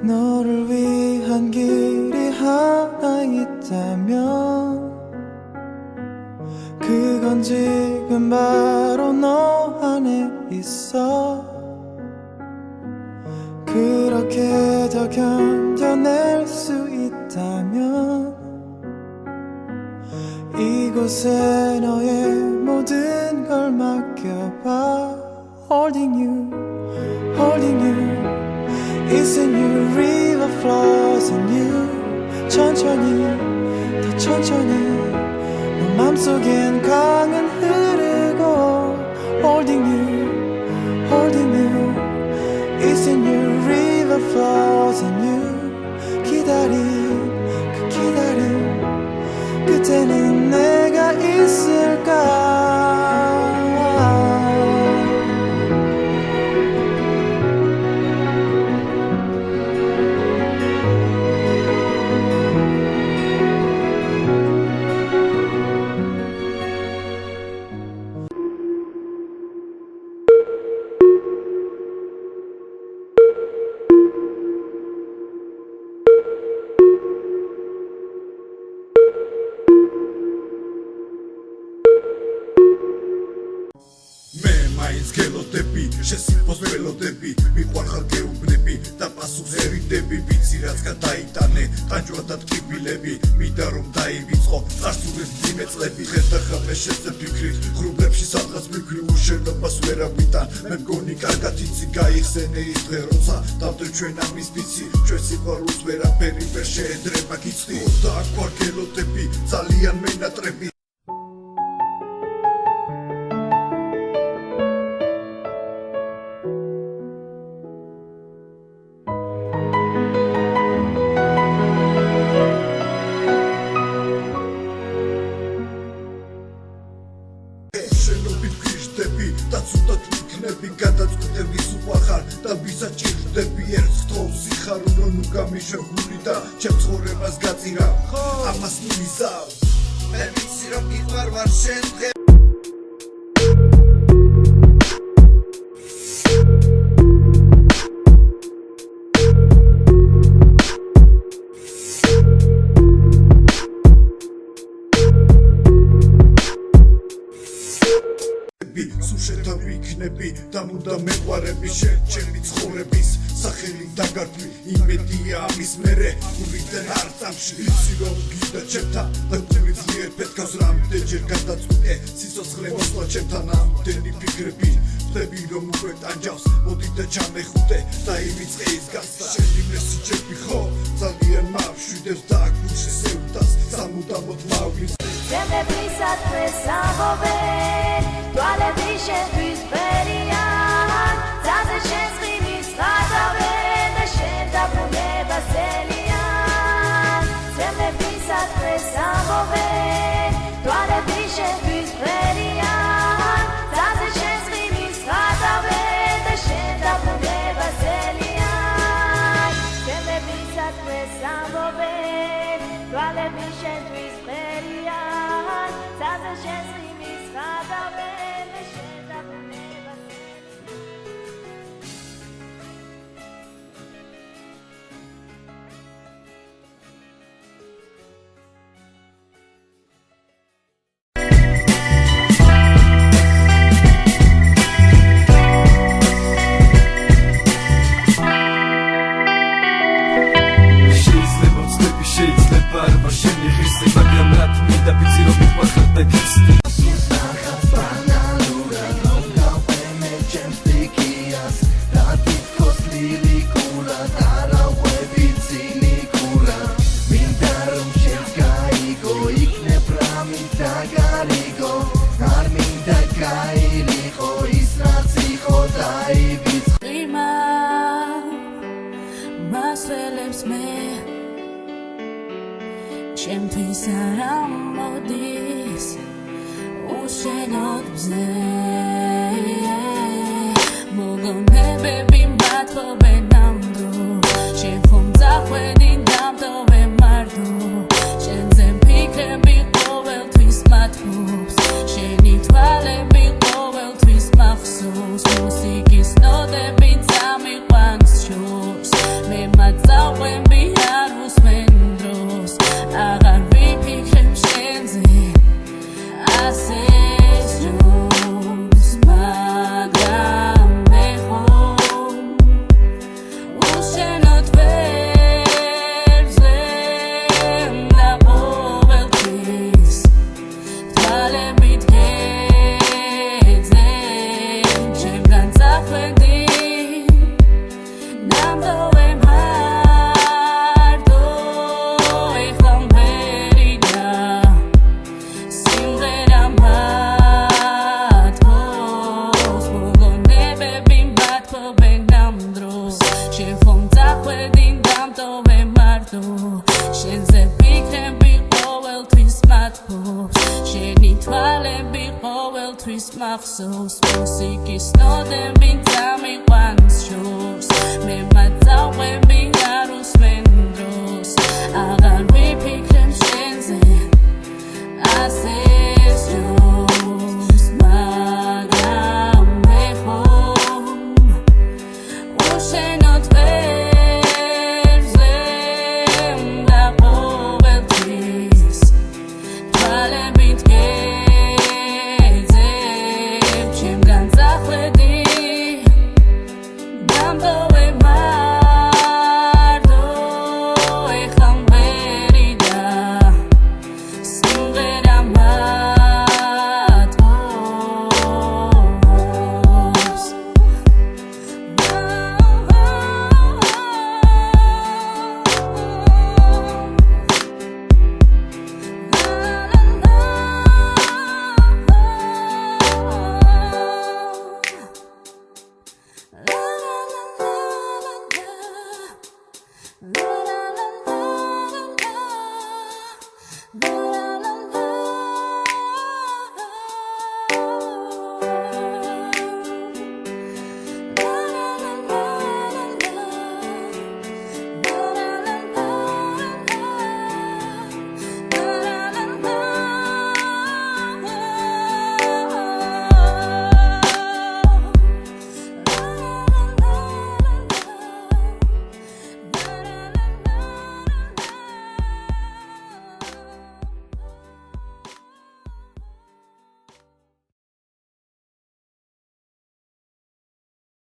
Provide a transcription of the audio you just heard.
너를 위한 길이 하나 있다면 그건 지금 바로 너 안에 있어. 그렇게 더 견뎌낼 수 있다면 이곳에 너의 모든 걸 맡겨봐. Holding you It's in you, river flows in you. 천천히 더 천천히 너 맘속엔 강은 흐르고 Holding you It's in you, river flows in you. 기다림 그 기다림 끝에는 내가 있을까. გელოდები შესიფოს ველოდები მიყვარხარ გეუბნები და პასუხს ერიდები ვიცი რაც გადაიტანე ტანჯვადად კიბილები მინდა რომ დაივიწყო წარსულის მძიმე წლები ხერხდახავე შეძებ ფიქრით ღრუბლებში სადღაც მივქრი უშენობას ვერავიდან მე მგონი კარგად იცი გაიხსენე ის დღე როცა დავდრე ჩვენ ამის ვიცი ჩვენ სიყვარულს ვერაფერი ვერ შეედრება გიცდი და აქ ვარ გელოდები ძალიან მენატრები და ცუდად ვიქნები გადაწყვეტე ვის უყვარხარ და ვისაც ჭირდები ერთხელ სიხარო რომ გამიშვებული და ჩემ ცხოვრებას გაწირა ამას მივიზავ მე ვიცი რომ გიყვარ ვარ შენ დღე სუშეთა ვიქნები და მუდამ მეყვარები შენ ჩემი ცხოვრების სახელი დაგარქვი იმედია ამის მერე გულიდან არ წამში ვიცი რომ გიდა ჩემთან და გული ძლიერ პეთქავს რამდენჯერ გადაწყვეტე სიცოცხლე მოსვლა ჩემთან ამდენი ფიქრები ხდები რომ უკვე ტანჯავს მოდი და ჩამეხუტე და იმიწყე ის გასა შენი მესიჯები ხო ძალიან მავშვიდებს და გულში სევდას სამუდამოდ მავლის Semebrisat presavove Toale bishen tuisperian Zaze shen schimis chazave De shen tapune baselian Semebrisat presavove Toale bishen tuisperian Zaze shen schimis chazave De shen tapune baselian Semebrisat presavove Toale bishen tuisperian Zaze shen schimis chazave De shen tapune შეიძლება არ ვარ შენი ღირსი მაგრამ რაც მინდა ვიცი რომ მიყვარხარ და გიცდი Ჩემთვის არა მოდის უშენოდ ბზე მოგონებები მათობენ ნამდვილ შენ ხომ წახვედი დამტოვე მარტო შენზე ფიქრები ყოველთვის მათობს შენი თვალები ყოველთვის მახსოვს მუსიკის ნოტები წამიყვანს შორს მე მათ დავდო ვემარდო შენზე ფიქრები ყოველთვის მათბობს შენი თვალები ყოველთვის მახსოვს მუსიკის ნოტები დამიყვანს